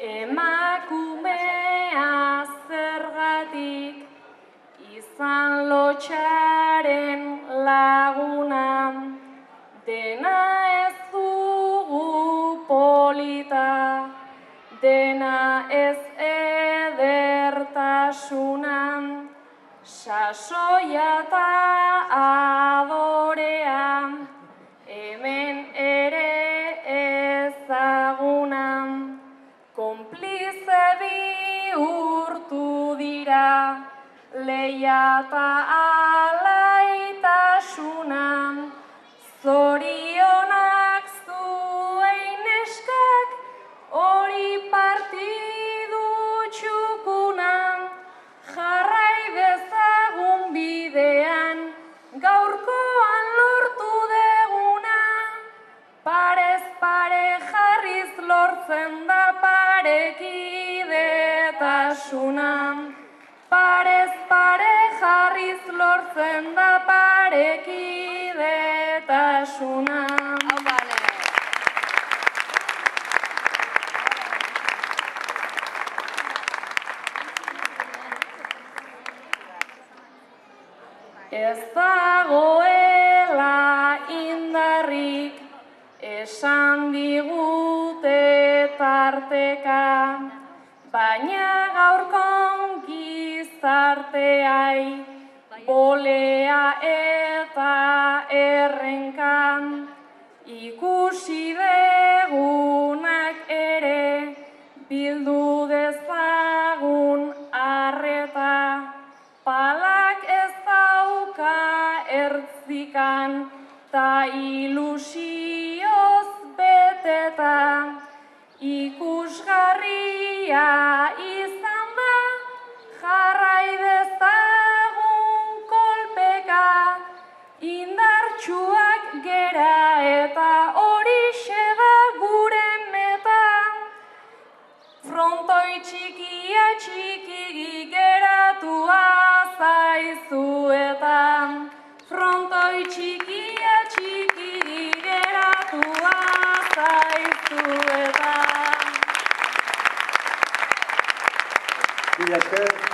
emakumea zergatik izan lotxaren laguna, dena ez dugu polita, dena ez edertasuna, sasoia eta adorea, hemen ere ezaguna, konplize bihurtu dira, lehia eta alaitasuna, zorionak zuei neskak, hori partidu txukuna, jarrai dezagun bidean, gaurkoan lortu deguna, parez pare jarriz lortzen da parekidetasuna, parez pare jarriz lortzen da parekidetasuna. Ez dagoela indarrik, esan digute tarteka, baina gaurkon gizarteai, bolea eta errenkan, ikusi degunak ere, bildu dezagun arreta, palak ez dauka ertzikan, ta ilusioz beteta, ikusgarria izan da, jarrai dezagun kolpeka, indartsuak gera eta horixe da gure meta, frontoi txikia txikigi geratua zaizuetan, frontoi txikia txikigi geratua zaizuetan. Mila esker.